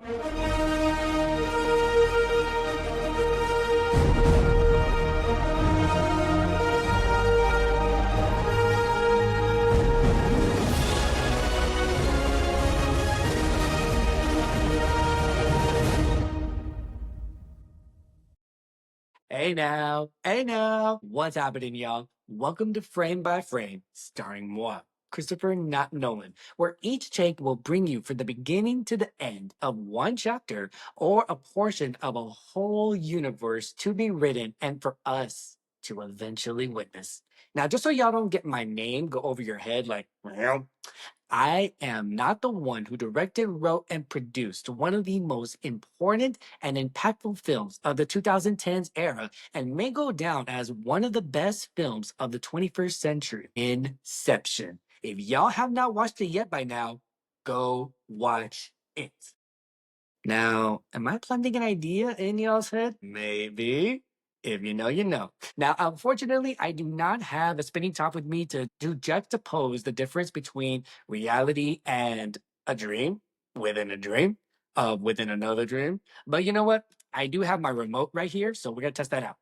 Hey now, what's happening, y'all? Welcome to Frame by Frame, starring moi, Christopher Not Nolan, where each take will bring you from the beginning to the end of one chapter or a portion of a whole universe to be written and for us to eventually witness. Now, just so y'all don't get my name go over your head like, well, I am not the one who directed, wrote, and produced one of the most important and impactful films of the 2010s era and may go down as one of the best films of the 21st century, Inception. If y'all have not watched it yet by now, go watch it. Now, am I planting an idea in y'all's head? Maybe. If you know, you know. Now, unfortunately, I do not have a spinning top with me to juxtapose the difference between reality and a dream within a dream, within another dream. But you know what? I do have my remote right here, so we're gonna test that out.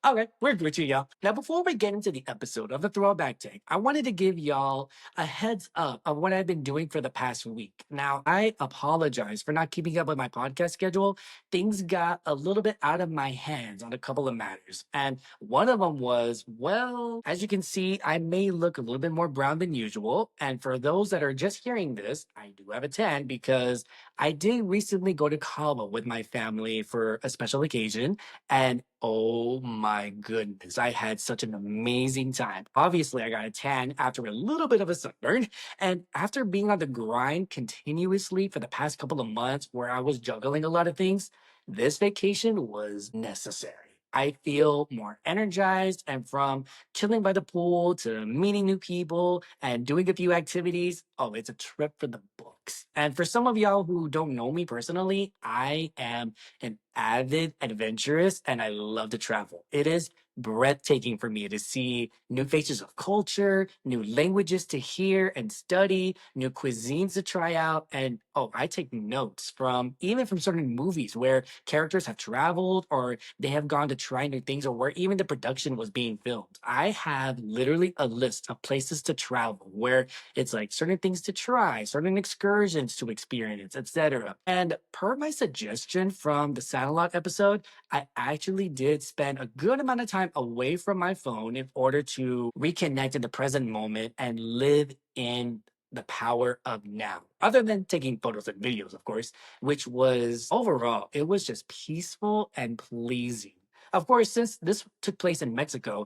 Okay, we're good to y'all. Now, before we get into the episode of the throwback take, I wanted to give y'all a heads up of what I've been doing for the past week. Now, I apologize for not keeping up with my podcast schedule. Things got a little bit out of my hands on a couple of matters. And one of them was, well, as you can see, I may look a little bit more brown than usual. And for those that are just hearing this, I do have a tan because I did recently go to Cabo with my family for a special occasion. And oh my goodness, I had such an amazing time. Obviously, I got a tan after a little bit of a sunburn. And after being on the grind continuously for the past couple of months where I was juggling a lot of things, this vacation was necessary. I feel more energized, and from chilling by the pool to meeting new people and doing a few activities, oh, it's a trip for the books. And for some of y'all who don't know me personally, I am an avid adventurist and I love to travel. It is breathtaking for me to see new faces of culture, new languages to hear and study, new cuisines to try out. And oh, I take notes from even from certain movies where characters have traveled or they have gone to try new things or where even the production was being filmed. I have literally a list of places to travel where it's like certain things to try, certain excursions to experience, etc. And per my suggestion from the Sandlot episode, I actually did spend a good amount of time away from my phone in order to reconnect in the present moment and live in the power of now. Other than taking photos and videos, of course, which was overall, it was just peaceful and pleasing. Of course, since this took place in Mexico,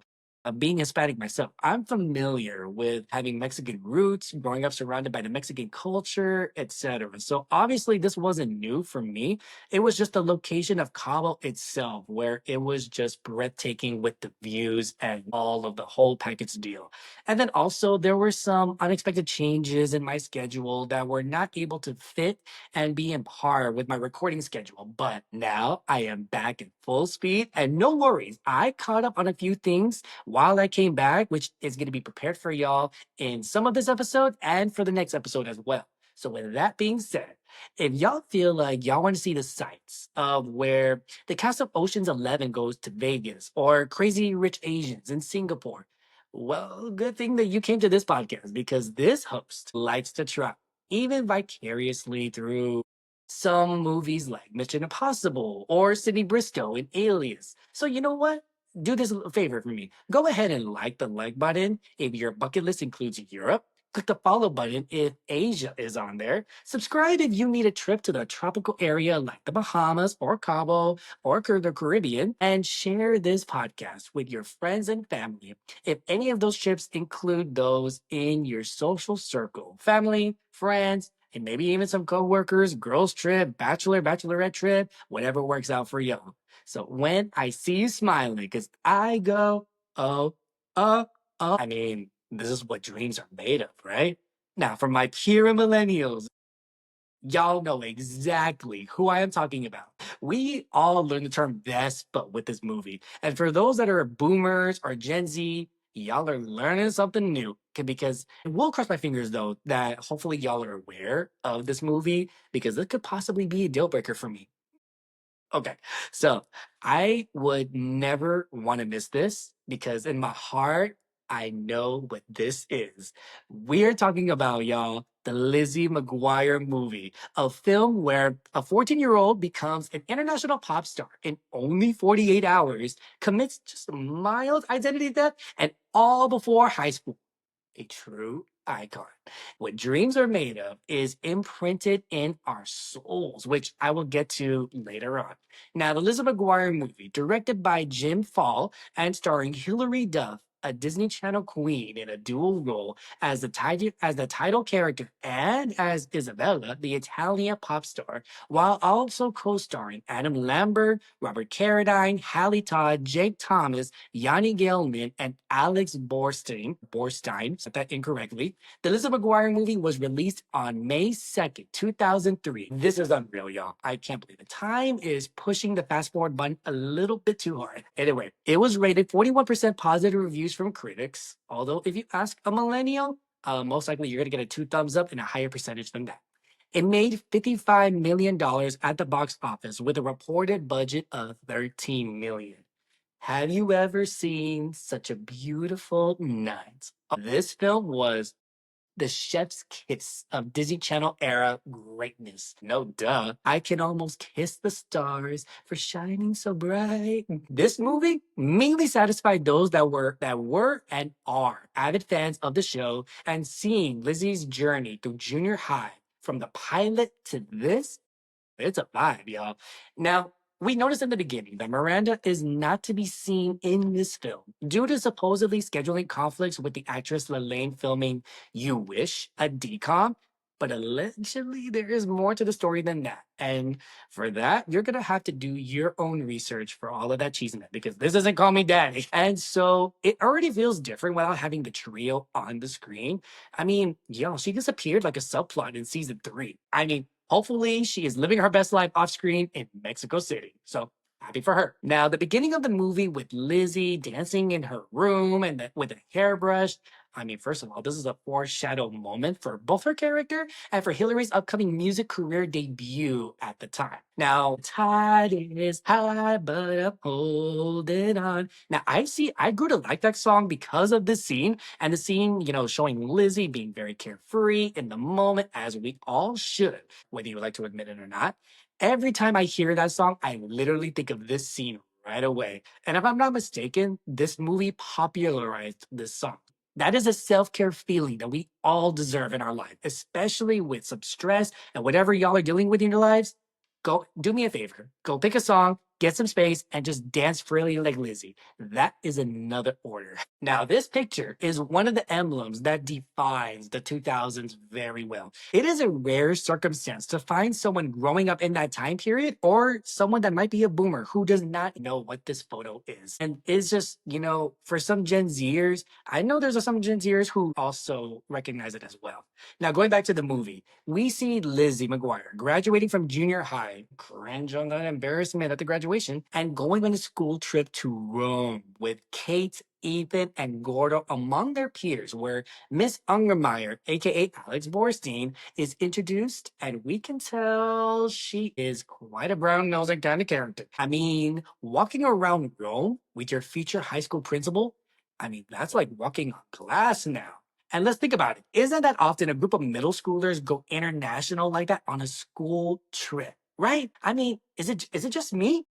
being Hispanic myself, I'm familiar with having Mexican roots, growing up surrounded by the Mexican culture, etc. So obviously, this wasn't new for me. It was just the location of Cabo itself, where it was just breathtaking with the views and all of the whole package deal. And then also, there were some unexpected changes in my schedule that were not able to fit and be in par with my recording schedule. But now I am back at full speed, and no worries, I caught up on a few things while I came back, which is going to be prepared for y'all in some of this episode and for the next episode as well. So, with that being said, if y'all feel like y'all want to see the sights of where the cast of Ocean's 11 goes to Vegas or Crazy Rich Asians in Singapore, well, good thing that you came to this podcast because this host likes to travel, even vicariously through some movies like Mission Impossible or Sidney Bristow in Alias. So, you know what? Do this a favor for me. Go ahead and like the like button if your bucket list includes Europe. Click the follow button if Asia is on there. Subscribe if you need a trip to the tropical area like the Bahamas or Cabo or the Caribbean. And share this podcast with your friends and family if any of those trips include those in your social circle, family, friends, and maybe even some coworkers, girls trip, bachelorette trip, whatever works out for you. So when I see you smiling, because I go, oh, I mean, this is what dreams are made of, right? Now, for my pure millennials, y'all know exactly who I am talking about. We all learned the term but with this movie. And for those that are boomers or Gen Z, y'all are learning something new. Because I will cross my fingers though that hopefully y'all are aware of this movie because it could possibly be a deal breaker for me. Okay. So I would never want to miss this because in my heart, I know what this is. We're talking about, y'all, the Lizzie McGuire movie, a film where a 14-year-old becomes an international pop star in only 48 hours, commits just a mild identity theft, and all before high school. A true icon. What dreams are made of is imprinted in our souls, which I will get to later on. Now, the Lizzie McGuire movie, directed by Jim Fall and starring Hilary Duff, a Disney Channel queen in a dual role as the title character and as Isabella, the Italian pop star, while also co-starring Adam Lambert, Robert Carradine, Hallie Todd, Jake Thomas, Yanni Gellman, and Alex Borstein, said that incorrectly. The Lizzie McGuire movie was released on May 2nd, 2003. This is unreal, y'all. I can't believe it. Time is pushing the fast forward button a little bit too hard. Anyway, it was rated 41% positive reviews from critics. Although, if you ask a millennial, most likely you're going to get a two thumbs up and a higher percentage than that. It made $55 million at the box office with a reported budget of $13 million. Have you ever seen such a beautiful night? This film was the chef's kiss of Disney Channel era greatness. No duh. I can almost kiss the stars for shining so bright. This movie mainly satisfied those that were and are avid fans of the show, and seeing Lizzie's journey through junior high from the pilot to this, it's a vibe, y'all. Now, we noticed in the beginning that Miranda is not to be seen in this film due to supposedly scheduling conflicts with the actress Lelaine filming You Wish, a decom. But allegedly, there is more to the story than that. And for that, you're going to have to do your own research for all of that cheese in it because this doesn't call me daddy. And so it already feels different without having the trio on the screen. I mean, yo, she disappeared like a subplot in season 3. I mean, hopefully, she is living her best life off screen in Mexico City. So happy for her. Now, the beginning of the movie with Lizzie dancing in her room and with a hairbrush. I mean, first of all, this is a foreshadow moment for both her character and for Hilary's upcoming music career debut at the time. Now, tide is high, but I'm holding on. Now, I grew to like that song because of this scene and the scene, showing Lizzie being very carefree in the moment, as we all should, whether you like to admit it or not. Every time I hear that song, I literally think of this scene right away. And if I'm not mistaken, this movie popularized this song. That is a self care feeling that we all deserve in our life, especially with some stress and whatever y'all are dealing with in your lives. Go do me a favor. Go pick a song, get some space, and just dance freely like Lizzie. That is another order. Now, this picture is one of the emblems that defines the 2000s very well. It is a rare circumstance to find someone growing up in that time period or someone that might be a boomer who does not know what this photo is. And it's just, for some Gen Zers, I know there's some Gen Zers who also recognize it as well. Now, going back to the movie, we see Lizzie McGuire graduating from junior high, cringe on the embarrassment at the graduation, and going on a school trip to Rome with Kate, Ethan, and Gordo among their peers, where Miss Ungermeyer, aka Alex Borstein, is introduced, and we can tell she is quite a brown nosing kind of character. I mean, walking around Rome with your future high school principal, I mean, that's like walking on glass now. And let's think about it. Isn't that often a group of middle schoolers go international like that on a school trip? Right? I mean, is it just me?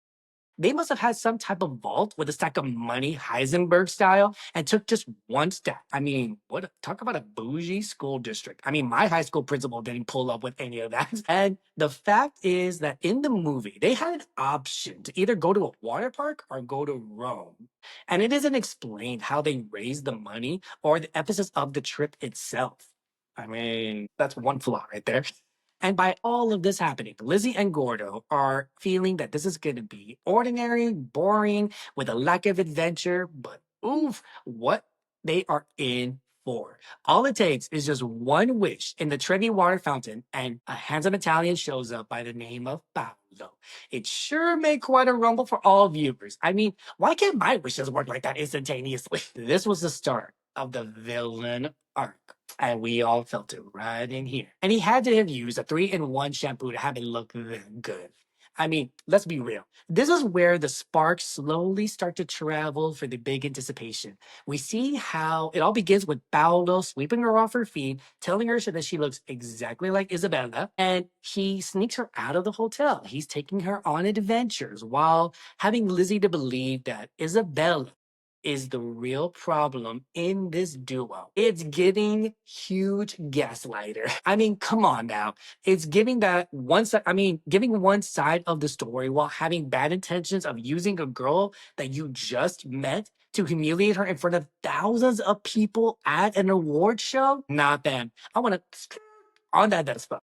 They must have had some type of vault with a stack of money, Heisenberg style, and took just one step. I mean, talk about a bougie school district. I mean, my high school principal didn't pull up with any of that. And the fact is that in the movie, they had an option to either go to a water park or go to Rome. And it isn't explained how they raised the money or the emphasis of the trip itself. I mean, that's one flaw right there. And by all of this happening, Lizzie and Gordo are feeling that this is going to be ordinary, boring, with a lack of adventure. But oof, what they are in 4. All it takes is just one wish in the trendy water fountain, and a handsome Italian shows up by the name of Paolo. It sure made quite a rumble for all viewers. I mean, why can't my wishes work like that instantaneously? This was the start of the villain arc. And we all felt it right in here. And he had to have used a 3-in-1 shampoo to have it look that good. I mean, let's be real. This is where the sparks slowly start to travel for the big anticipation. We see how it all begins with Paolo sweeping her off her feet, telling her that she looks exactly like Isabella, and he sneaks her out of the hotel. He's taking her on adventures while having Lizzie to believe that Isabella is the real problem in this duo. It's giving huge gaslighter. I mean, come on now. It's giving that one side, I mean, giving one side of the story while having bad intentions of using a girl that you just met to humiliate her in front of thousands of people at an award show. Not them. I want to on that spot.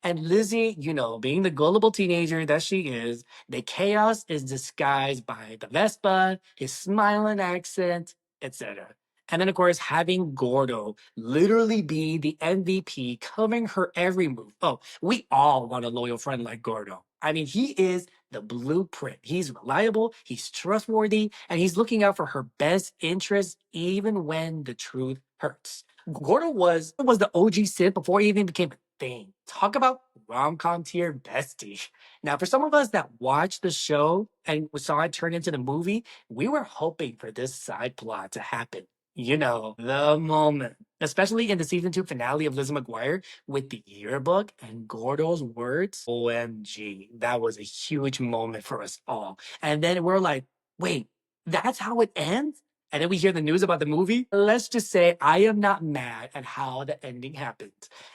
And Lizzie, being the gullible teenager that she is, the chaos is disguised by the Vespa, his smiling accent, etc. And then, of course, having Gordo literally be the MVP, covering her every move. Oh, we all want a loyal friend like Gordo. I mean, he is the blueprint. He's reliable, he's trustworthy, and he's looking out for her best interests even when the truth hurts. Gordo was the OG Sid before he even became a thing. Talk about rom-com tier bestie. Now, for some of us that watched the show and saw it turn into the movie, we were hoping for this side plot to happen. The moment. Especially in the season 2 finale of Lizzie McGuire with the yearbook and Gordo's words. OMG. That was a huge moment for us all. And then we're like, wait, that's how it ends? And then we hear the news about the movie. Let's just say I am not mad at how the ending happened.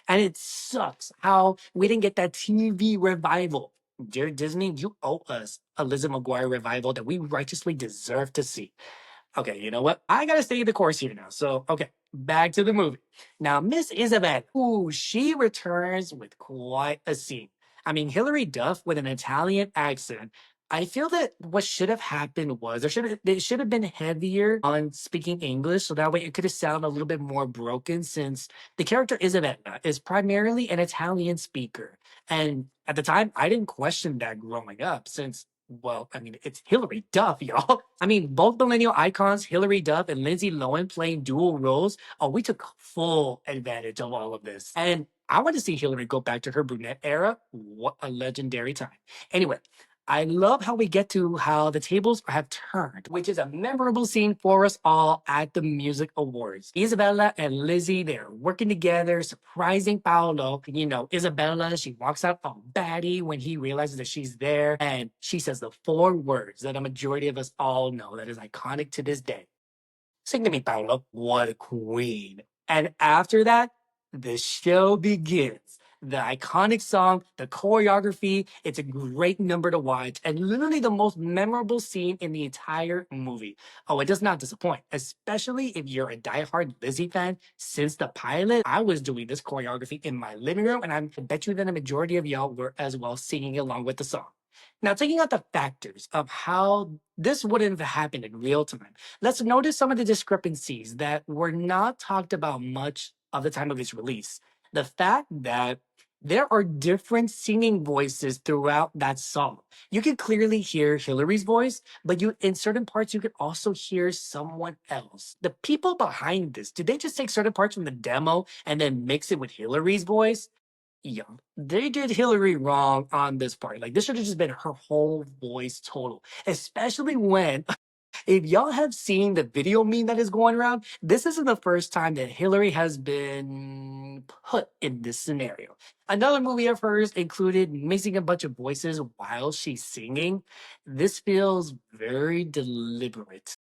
And it sucks how we didn't get that TV revival. Dear Disney, you owe us a Lizzie McGuire revival that we righteously deserve to see. Okay, you know what? I gotta stay the course here now. So, okay, back to the movie. Now, Miss Isabel, ooh, she returns with quite a scene. I mean, Hilary Duff with an Italian accent. I feel that what should have happened was they should have been heavier on speaking English, so that way it could have sounded a little bit more broken. Since the character Isabella is primarily an Italian speaker, and at the time I didn't question that growing up, since well, I mean, it's Hilary Duff, y'all. I mean, both millennial icons, Hilary Duff and Lindsay Lohan, playing dual roles. Oh, we took full advantage of all of this. And I want to see Hilary go back to her brunette era. What a legendary time. Anyway, I love how we get to how the tables have turned, which is a memorable scene for us all at the music awards. Isabella and Lizzie, they're working together, surprising Paolo. Isabella, she walks out all batty when he realizes that she's there, and she says the 4 words that a majority of us all know that is iconic to this day. Sing to me, Paolo. What a queen. And after that, the show begins. The iconic song, the choreography, it's a great number to watch, and literally the most memorable scene in the entire movie. Oh, it does not disappoint, especially if you're a diehard Lizzie fan. Since the pilot, I was doing this choreography in my living room, and I bet you that a majority of y'all were as well singing along with the song. Now, taking out the factors of how this wouldn't have happened in real time, let's notice some of the discrepancies that were not talked about much of the time of its release. The fact that there are different singing voices throughout that song. You can clearly hear Hilary's voice, but in certain parts you could also hear someone else. The people behind this, did they just take certain parts from the demo and then mix it with Hilary's voice? Yeah, they did Hillary wrong on this part. Like, this should have just been her whole voice total, especially when if y'all have seen the video meme that is going around, this isn't the first time that Hillary has been put in this scenario. Another movie of hers included mixing a bunch of voices while she's singing. This feels very deliberate.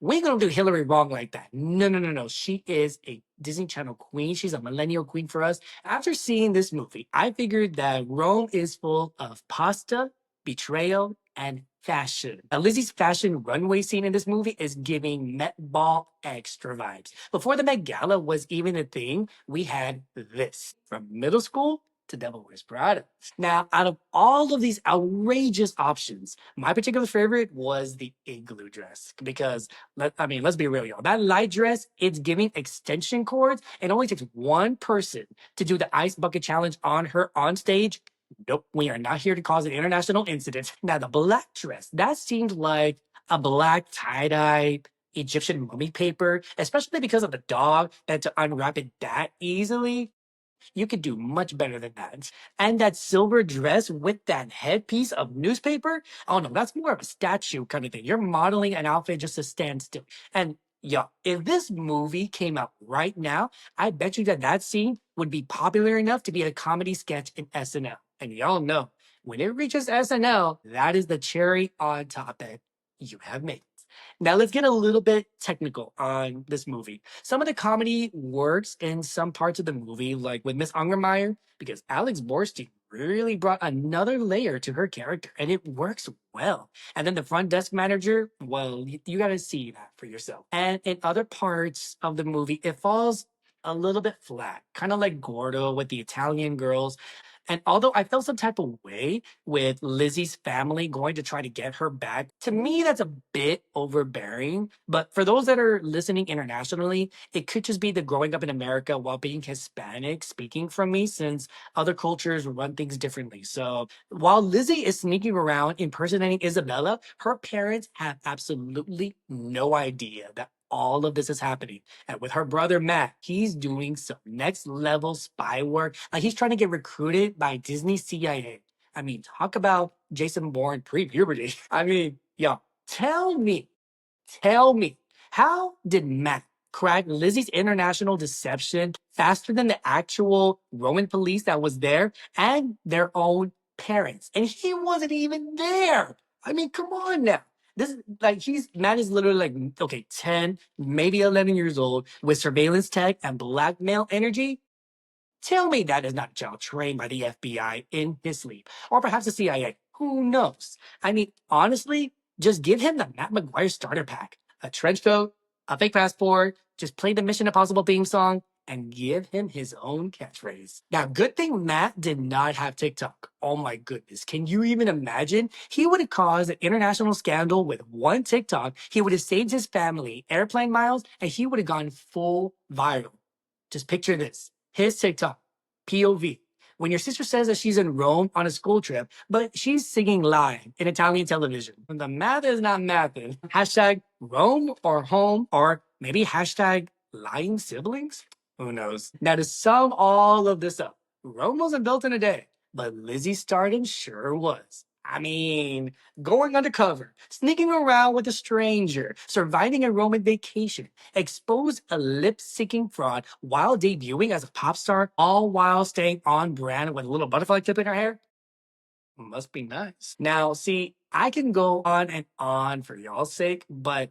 We ain't gonna do Hillary wrong like that. No, no, no, no. She is a Disney Channel queen. She's a millennial queen for us. After seeing this movie, I figured that Rome is full of pasta, betrayal, and fashion. Now, Lizzie's fashion runway scene in this movie is giving Met Ball extra vibes. Before the Met Gala was even a thing, we had this. From middle school to Devil Wears Prada. Now, out of all of these outrageous options, my particular favorite was the igloo dress because let's be real, y'all. That light dress, it's giving extension cords. It only takes one person to do the ice bucket challenge on her on stage. Nope, we are not here to cause an international incident. Now, the black dress, that seemed like a black tie-dye Egyptian mummy paper, especially because of the dog, and to unwrap it that easily, you could do much better than that. And that silver dress with that headpiece of newspaper, oh no, that's more of a statue kind of thing. You're modeling an outfit just to stand still. And yo, if this movie came out right now, I bet you that that scene would be popular enough to be a comedy sketch in SNL. And y'all know, when it reaches SNL, that is the cherry on top that you have made. Now let's get a little bit technical on this movie. Some of the comedy works in some parts of the movie, like with Miss Ungermeyer, because Alex Borstein really brought another layer to her character, and it works well. And then the front desk manager, well, you got to see that for yourself. And in other parts of the movie, it falls a little bit flat, kind of like Gordo with the Italian girls. And although I felt some type of way with Lizzie's family going to try to get her back, to me, that's a bit overbearing. But for those that are listening internationally, it could just be the growing up in America while being Hispanic speaking from me, since other cultures run things differently. So while Lizzie is sneaking around impersonating Isabella, her parents have absolutely no idea that all of this is happening. And with her brother Matt, he's doing some next level spy work. Like he's trying to get recruited by Disney CIA. I mean, talk about Jason Bourne pre-puberty. I mean, yo, tell me, tell me, how did Matt crack Lizzie's international deception faster than the actual Roman police that was there and their own parents? And he wasn't even there. I mean, come on now. This like he's Matt is literally like okay, 10, maybe 11 years old with surveillance tech and blackmail energy. Tell me that is not a child trained by the FBI in his sleep, or perhaps the CIA. Who knows? I mean, honestly, just give him the Matt McGuire starter pack: a trench coat, a fake passport, just play the Mission Impossible theme song, and give him his own catchphrase. Now, good thing Matt did not have TikTok. Oh my goodness. Can you even imagine? He would have caused an international scandal with one TikTok. He would have saved his family airplane miles, and he would have gone full viral. Just picture this. His TikTok, POV. When your sister says that she's in Rome on a school trip, but she's singing live in Italian television. When the math is not mathing. Hashtag Rome or home, or maybe hashtag lying siblings? Who knows? Now, to sum all of this up, Rome wasn't built in a day, but Lizzie's stardom sure was. I mean, going undercover, sneaking around with a stranger, surviving a Roman vacation, expose a lip-syncing fraud while debuting as a pop star, all while staying on brand with a little butterfly tip in her hair? Must be nice. Now, see, I can go on and on for y'all's sake, but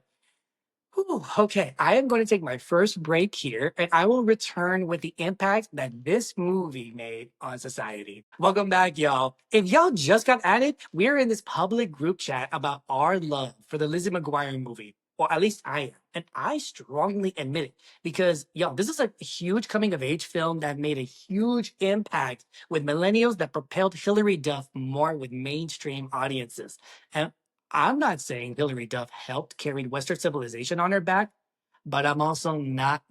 whew, okay, I am going to take my first break here, and I will return with the impact that this movie made on society. Welcome back, y'all. If y'all just got added, we're in this public group chat about our love for the Lizzie McGuire movie. Or at least I am. And I strongly admit it because, yo, this is a huge coming of age film that made a huge impact with millennials that propelled Hilary Duff more with mainstream audiences. And I'm not saying Hilary Duff helped carry Western civilization on her back, but I'm also not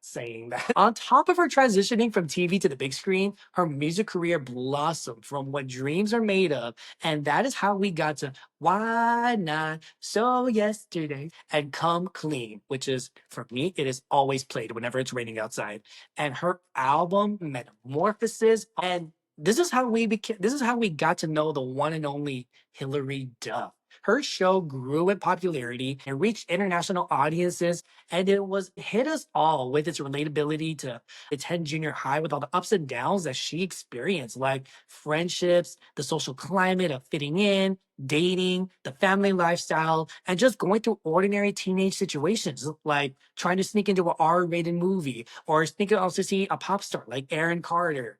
saying that. On top of her transitioning from TV to the big screen, her music career blossomed from what dreams are made of, and that is how we got to Why Not So Yesterday and Come Clean, which is, for me, it is always played whenever it's raining outside. And her album Metamorphosis, and this is how we got to know the one and only Hilary Duff. Her show grew in popularity and reached international audiences, and it was hit us all with its relatability to attend junior high with all the ups and downs that she experienced, like friendships, the social climate of fitting in, dating, the family lifestyle, and just going through ordinary teenage situations, like trying to sneak into an R-rated movie or sneaking out to see a pop star like Aaron Carter.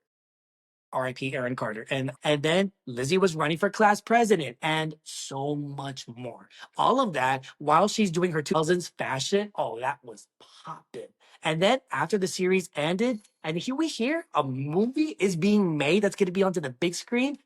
RIP Aaron Carter. And then Lizzie was running for class president and so much more. All of that while she's doing her 2000s fashion. Oh, that was popping. And then after the series ended, and here we hear a movie is being made that's going to be onto the big screen.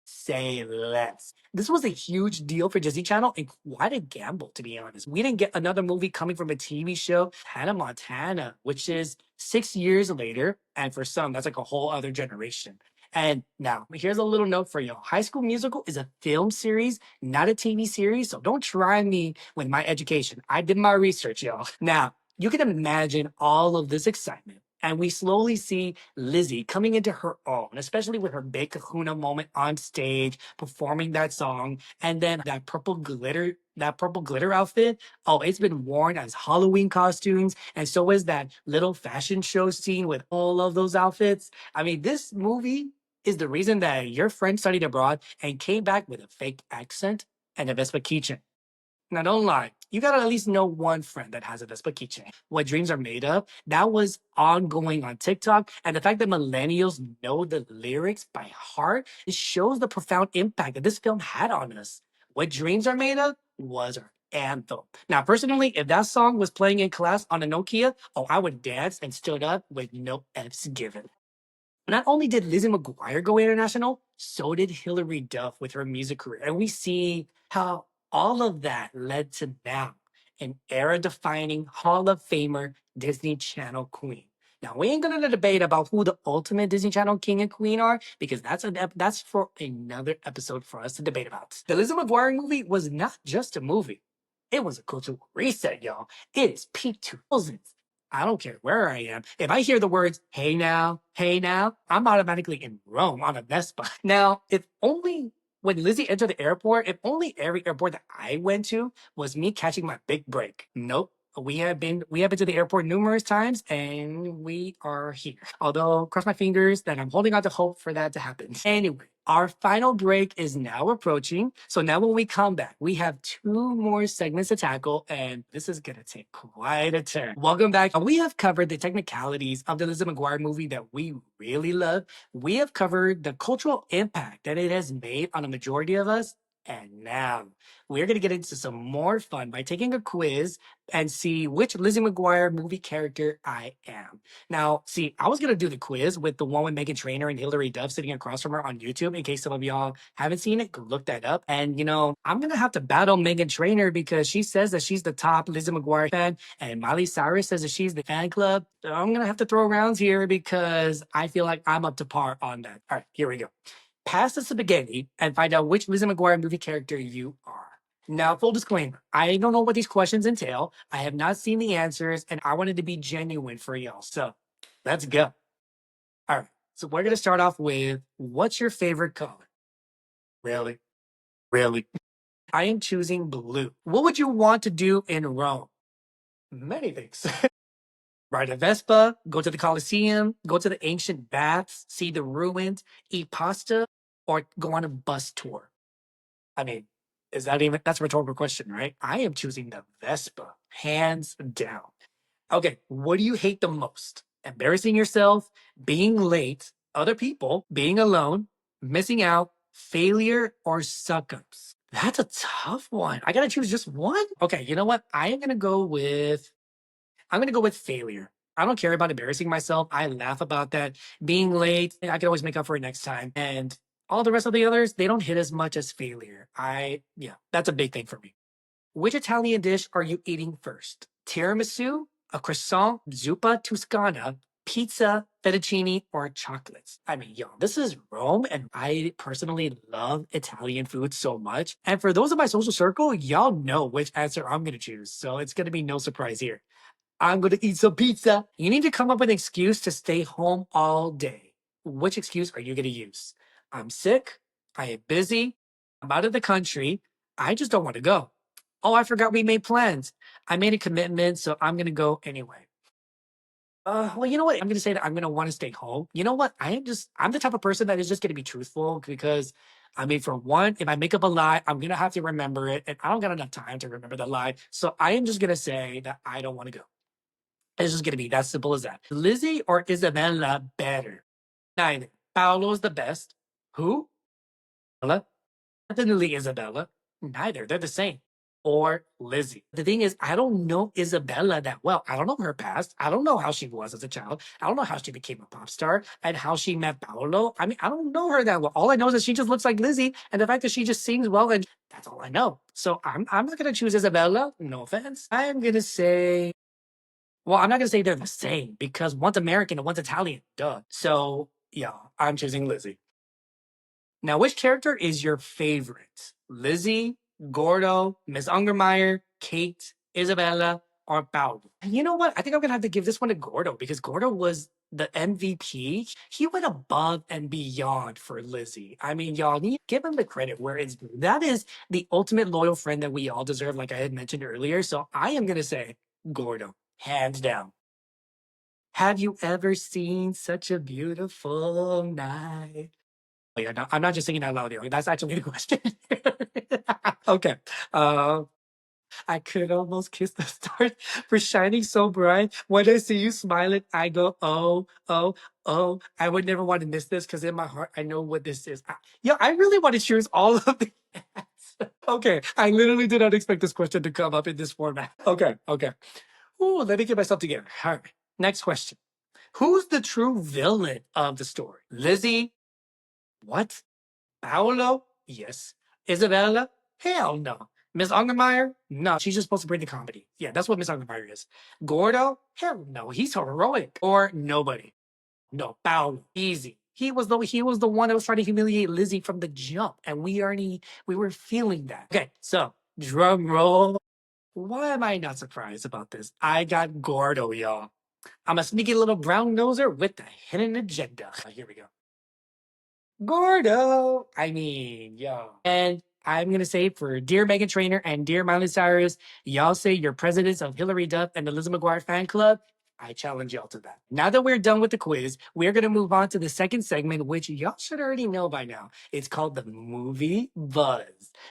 Say less. This was a huge deal for Disney Channel and quite a gamble, to be honest. We didn't get another movie coming from a TV show, Hannah Montana, which is 6 years later. And for some, that's like a whole other generation. And now, here's a little note for y'all. High School Musical is a film series, not a TV series. So don't try me with my education. I did my research, y'all. Now, you can imagine all of this excitement. And we slowly see Lizzie coming into her own, especially with her big kahuna moment on stage, performing that song, and then that purple glitter outfit. Oh, it's been worn as Halloween costumes, and so is that little fashion show scene with all of those outfits. I mean, this movie is the reason that your friend studied abroad and came back with a fake accent and a Vespa keychain. Now, don't lie. You gotta at least know one friend that has a Vespa keychain. What dreams are made of? That was ongoing on TikTok. And the fact that millennials know the lyrics by heart, it shows the profound impact that this film had on us. What dreams are made of was our anthem. Now, personally, if that song was playing in class on a Nokia, oh, I would dance and stood up with no F's given. Not only did Lizzie McGuire go international, so did Hilary Duff with her music career. And we see how all of that led to now an era defining Hall of Famer Disney Channel queen. Now, we ain't going to debate about who the ultimate Disney Channel king and queen are because that's for another episode for us to debate about. The Lizzie McGuire movie was not just a movie. It was a cultural reset, y'all. It's peak 2000s. I don't care where I am. If I hear the words, hey now, I'm automatically in Rome on a Vespa. Now, if only when Lizzie entered the airport, if only every airport that I went to was me catching my big break. Nope. We have been to the airport numerous times and we are here. Although cross my fingers that I'm holding out the hope for that to happen. Anyway, our final break is now approaching. So now when we come back, we have two more segments to tackle and this is gonna take quite a turn. Welcome back. We have covered the technicalities of the Lizzie McGuire movie that we really love. We have covered the cultural impact that it has made on a majority of us. And now we're going to get into some more fun by taking a quiz and see which Lizzie McGuire movie character I am. Now, see, I was going to do the quiz with the one with Megan Trainor and Hilary Duff sitting across from her on YouTube. In case some of y'all haven't seen it, go look that up. And, I'm going to have to battle Megan Trainor because she says that she's the top Lizzie McGuire fan. And Miley Cyrus says that she's the fan club. So I'm going to have to throw rounds here because I feel like I'm up to par on that. All right, here we go. Pass the spaghetti and find out which Lizzie McGuire movie character you are. Now, full disclaimer, I don't know what these questions entail. I have not seen the answers, and I wanted to be genuine for y'all. So let's go. All right. So we're going to start off with what's your favorite color? Really? Really? I am choosing blue. What would you want to do in Rome? Many things. Ride a Vespa, go to the Colosseum, go to the ancient baths, see the ruins, eat pasta, or go on a bus tour. I mean, that's a rhetorical question, right? I am choosing the Vespa, hands down. Okay, what do you hate the most? Embarrassing yourself, being late, other people, being alone, missing out, failure, or suck ups? That's a tough one. I gotta choose just one? Okay, you know what? I'm gonna go with failure. I don't care about embarrassing myself. I laugh about that. Being late, I can always make up for it next time. And all the rest of the others, they don't hit as much as failure. Yeah, that's a big thing for me. Which Italian dish are you eating first? Tiramisu, a croissant, zuppa toscana, pizza, fettuccine, or chocolates? I mean, yo, this is Rome, and I personally love Italian food so much. And for those of my social circle, y'all know which answer I'm gonna choose. So it's gonna be no surprise here. I'm going to eat some pizza. You need to come up with an excuse to stay home all day. Which excuse are you going to use? I'm sick. I am busy. I'm out of the country. I just don't want to go. Oh, I forgot we made plans. I made a commitment, so I'm going to go anyway. Well, you know what? I'm going to say that I'm going to want to stay home. You know what? I'm the type of person that is just going to be truthful because, I mean, for one, if I make up a lie, I'm going to have to remember it. And I don't got enough time to remember the lie. So I am just going to say that I don't want to go. It's just gonna be that simple as that. Lizzie or Isabella better? Neither. Paolo's the best. Who? Isabella? Definitely Isabella. Neither. They're the same. or Lizzie. The thing is, I don't know Isabella that well. I don't know her past. I don't know how she was as a child. I don't know how she became a pop star and how she met Paolo. I mean, I don't know her that well. All I know is that she just looks like Lizzie, and the fact that she just sings well, and that's all I know. So I'm not gonna choose Isabella. No offense. I'm gonna say, well, I'm not gonna say they're the same because one's American and one's Italian. Duh. So yeah, I'm choosing Lizzie. Now, which character is your favorite? Lizzie, Gordo, Miss Ungermeyer, Kate, Isabella, or Paolo? You know what? I think I'm gonna have to give this one to Gordo because Gordo was the MVP. He went above and beyond for Lizzie. I mean, y'all need to give him the credit where it's due. That is the ultimate loyal friend that we all deserve, like I had mentioned earlier. So I am gonna say Gordo, hands down. Have you ever seen such a beautiful night? Oh, yeah, no, I'm not just singing out loud here. That's actually the question. Okay. Uh, I could almost kiss the stars for shining so bright. When I see you smiling, I go, oh, oh, oh. I would never want to miss this because in my heart, I know what this is. Yeah, I really want to choose all of the. Okay, I literally did not expect this question to come up in this format. Okay, okay. Ooh, let me get myself together. All right. Next question. Who's the true villain of the story? Lizzie? What? Paolo? Yes. Isabella? Hell no. Miss Ungermeyer? No, she's just supposed to bring the comedy. Yeah, that's what Miss Ungermeyer is. Gordo? Hell no, he's heroic. Or nobody. No, Paolo. Easy. He was the one that was trying to humiliate Lizzie from the jump, and we were feeling that. Okay, so drum roll. Why am I not surprised about this? I got Gordo, y'all. I'm a sneaky little brown noser with a hidden agenda. Here we go. Gordo. I mean, yo. And I'm gonna say for dear Megan Trainor and dear Miley Cyrus, y'all say you're presidents of Hilary Duff and the Lizzie McGuire fan club. I challenge y'all to that. Now that we're done with the quiz, we're gonna move on to the second segment, which y'all should already know by now. It's called the movie Buzz.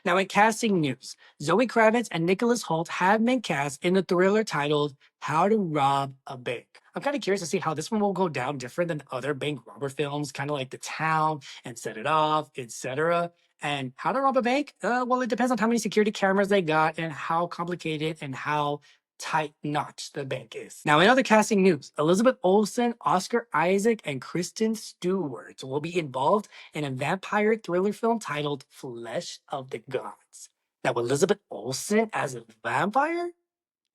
Now, in casting news, Zoe Kravitz and Nicholas Hoult have been cast in the thriller titled How to Rob a Bank. I'm kind of curious to see how this one will go down different than other bank robber films, kind of like The Town and Set It Off, etc. And how to rob a bank? Well, it depends on how many security cameras they got and how complicated and how tight notch the bank is. Now, in other casting news, Elizabeth Olsen, Oscar Isaac, and Kristen Stewart will be involved in a vampire thriller film titled Flesh of the Gods. Now, Elizabeth Olsen as a vampire?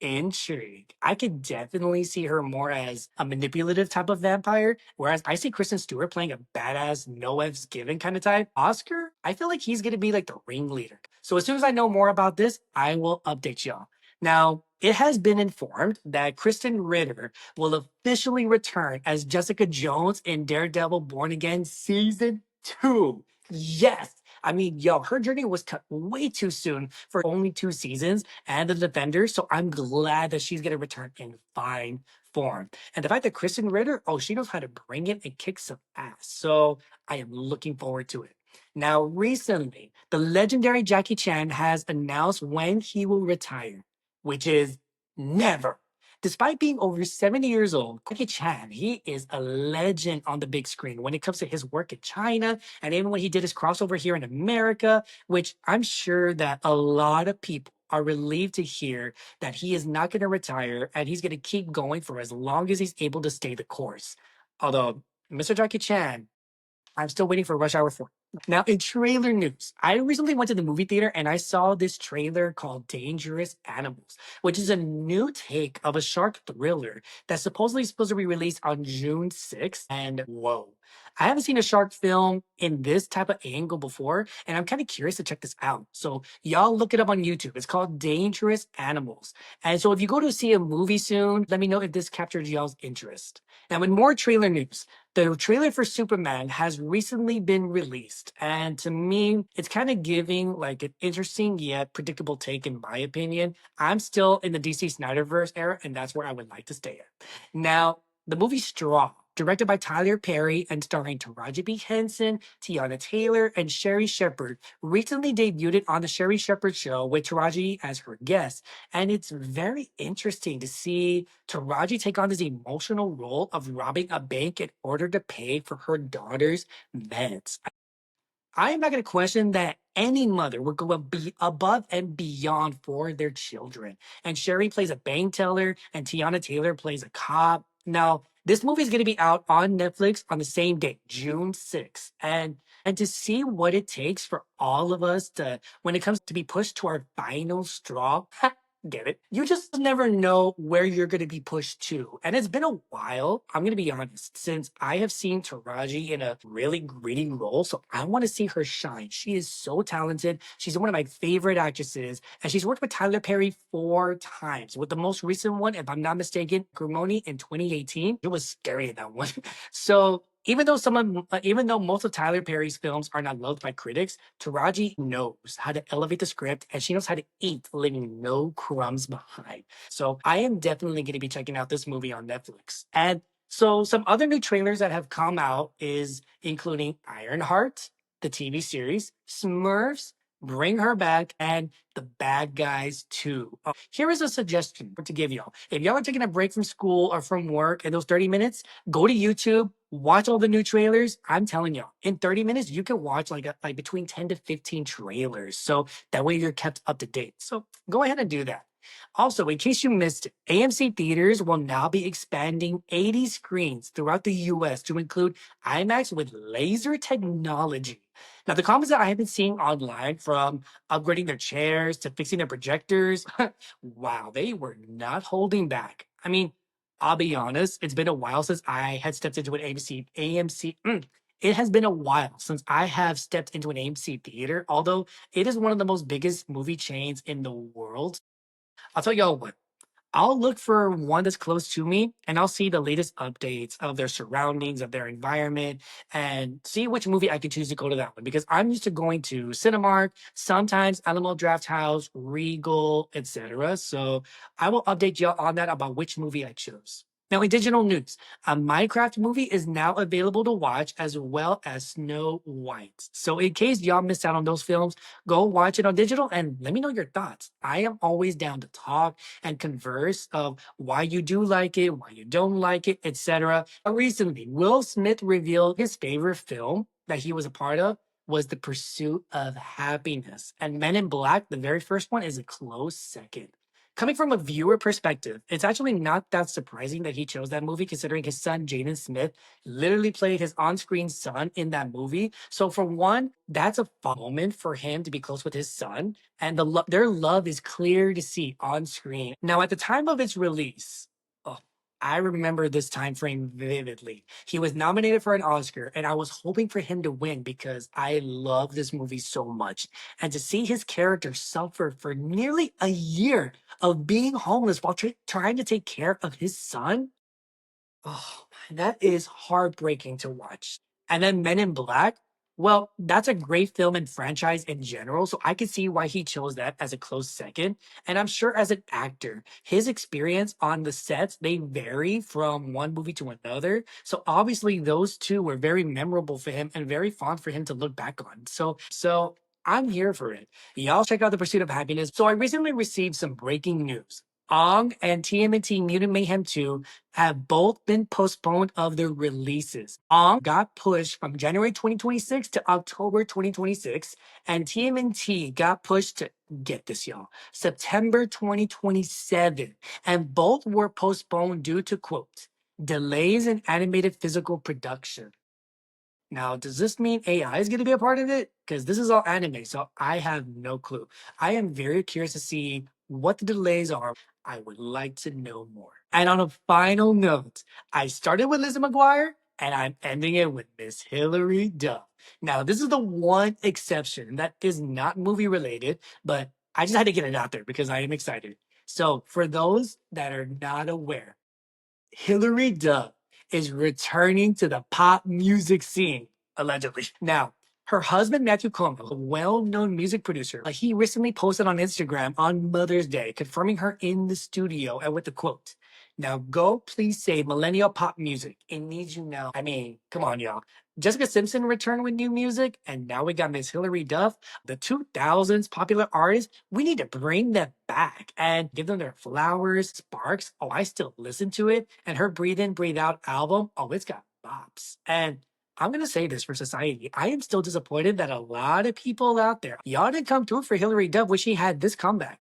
Intrigue. I could definitely see her more as a manipulative type of vampire, whereas I see Kristen Stewart playing a badass, no F's given kind of type. Oscar, I feel like he's gonna be like the ringleader. So as soon as I know more about this, I will update y'all. Now, it has been informed that Kristen Ritter will officially return as Jessica Jones in Daredevil Born Again Season 2. Yes! I mean, yo, her journey was cut way too soon for only 2 seasons and the Defenders. So I'm glad that she's gonna return in fine form. And the fact that Kristen Ritter, oh, she knows how to bring it and kick some ass. So I am looking forward to it. Now, recently, the legendary Jackie Chan has announced when he will retire, which is never. Despite being over 70 years old, Jackie Chan, he is a legend on the big screen when it comes to his work in China and even when he did his crossover here in America, which I'm sure that a lot of people are relieved to hear that he is not going to retire and he's going to keep going for as long as he's able to stay the course. Although, Mr. Jackie Chan, I'm still waiting for Rush Hour 4. Now, in trailer news, I recently went to the movie theater and I saw this trailer called Dangerous Animals, which is a new take of a shark thriller that's supposedly supposed to be released on June 6th. And whoa, I haven't seen a shark film in this type of angle before, and I'm kind of curious to check this out. So, y'all look it up on YouTube. It's called Dangerous Animals. And so, if you go to see a movie soon, let me know if this captured y'all's interest. Now, in more trailer news, the trailer for Superman has recently been released, and to me, it's kind of giving like an interesting yet predictable take, in my opinion. I'm still in the DC Snyderverse era, and that's where I would like to stay at. Now, the movie Straw, directed by Tyler Perry and starring Taraji P. Henson, Tiana Taylor, and Sherry Shepard, recently debuted on the Sherry Shepard Show with Taraji as her guest. And it's very interesting to see Taraji take on this emotional role of robbing a bank in order to pay for her daughter's meds. I am not going to question that any mother would go be above and beyond for their children. And Sherry plays a bank teller, and Tiana Taylor plays a cop. Now, this movie is going to be out on Netflix on the same day, June 6th. And to see what it takes for all of us to, when it comes to be pushed to our final straw, get it? You just never know where you're going to be pushed to. And it's been a while, I'm going to be honest, since I have seen Taraji in a really gritty role. So I want to see her shine. She is so talented. She's one of my favorite actresses. And she's worked with Tyler Perry 4 times. With the most recent one, if I'm not mistaken, Grimoni in 2018. It was scary in that one. So even though most of Tyler Perry's films are not loved by critics, Taraji knows how to elevate the script and she knows how to eat, leaving no crumbs behind. So I am definitely going to be checking out this movie on Netflix. And so some other new trailers that have come out is including Ironheart, the TV series, Smurfs, Bring Her Back, and The Bad Guys 2. Here is a suggestion to give y'all. If y'all are taking a break from school or from work in those 30 minutes, go to YouTube, watch all the new trailers. I'm telling y'all, in 30 minutes, you can watch like between 10 to 15 trailers. So that way you're kept up to date. So go ahead and do that. Also, in case you missed it, AMC theaters will now be expanding 80 screens throughout the US to include IMAX with laser technology. Now, the comments that I have been seeing online, from upgrading their chairs to fixing their projectors, wow, they were not holding back. I mean, I'll be honest, it's been a while since I had stepped into an it has been a while since I have stepped into an AMC theater, although it is one of the most biggest movie chains in the world. I'll tell y'all what. I'll look for one that's close to me and I'll see the latest updates of their surroundings, of their environment, and see which movie I can choose to go to that one. Because I'm used to going to Cinemark, sometimes Alamo Draft House, Regal, etc. So I will update y'all on that about which movie I chose. Now, in digital news, a Minecraft movie is now available to watch as well as Snow White. So, in case y'all missed out on those films, go watch it on digital and let me know your thoughts. I am always down to talk and converse of why you do like it, why you don't like it, etc. Recently, Will Smith revealed his favorite film that he was a part of was The Pursuit of Happiness. And Men in Black, the very first one, is a close second. Coming from a viewer perspective, it's actually not that surprising that he chose that movie, considering his son, Jaden Smith, literally played his on screen son in that movie. So, for one, that's a fun moment for him to be close with his son, and their love is clear to see on screen. Now, at the time of its release, oh, I remember this time frame vividly. He was nominated for an Oscar, and I was hoping for him to win because I love this movie so much. And to see his character suffer for nearly a year of being homeless while trying to take care of his son, oh, man, that is heartbreaking to watch. And then Men in Black, well, that's a great film and franchise in general, so I can see why he chose that as a close second. And I'm sure as an actor, his experience on the sets, they vary from one movie to another. So obviously those two were very memorable for him and very fond for him to look back on. So I'm here for it. Y'all check out The Pursuit of Happiness. So I recently received some breaking news. Ong and TMNT Mutant Mayhem 2 have both been postponed of their releases. Ong got pushed from January 2026 to October 2026, and TMNT got pushed to, get this, y'all, September 2027. And both were postponed due to, quote, delays in animated physical production. Now, does this mean AI is going to be a part of it? Because this is all anime, so I have no clue. I am very curious to see what the delays are. I would like to know more. And on a final note, I started with Lizzie McGuire and I'm ending it with Miss Hilary Duff. Now, this is the one exception that is not movie related, but I just had to get it out there because I am excited. So, for those that are not aware, Hilary Duff is returning to the pop music scene, allegedly. Now, her husband, Matthew Como, a well-known music producer, he recently posted on Instagram on Mother's Day, confirming her in the studio and with the quote, now go please save millennial pop music. It needs you now. I mean, come on, y'all. Jessica Simpson returned with new music, and now we got Miss Hilary Duff, the 2000s popular artist. We need to bring them back and give them their flowers, sparks. Oh, I still listen to it. And her Breathe In, Breathe Out album, oh, it's got bops. And I'm gonna say this for society. I am still disappointed that a lot of people out there, y'all didn't come through for Hilary Duff when she had this comeback.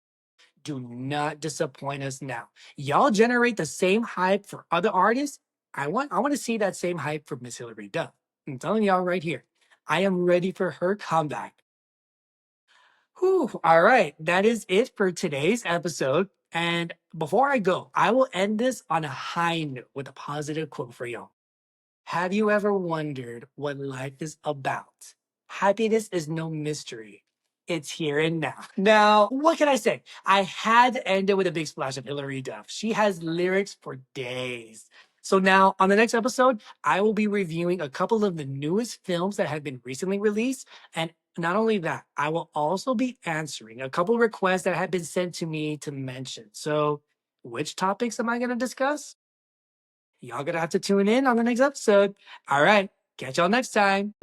Do not disappoint us now. Y'all generate the same hype for other artists. I want to see that same hype for Miss Hilary Duff. I'm telling y'all right here. I am ready for her comeback. Whew, all right, that is it for today's episode. And before I go, I will end this on a high note with a positive quote for y'all. Have you ever wondered what life is about? Happiness is no mystery. It's here and now. Now, what can I say? I had to end it with a big splash of Hilary Duff. She has lyrics for days. So now, on the next episode, I will be reviewing a couple of the newest films that have been recently released. And not only that, I will also be answering a couple requests that have been sent to me to mention. So, which topics am I going to discuss? Y'all gonna have to tune in on the next episode. All right, catch y'all next time.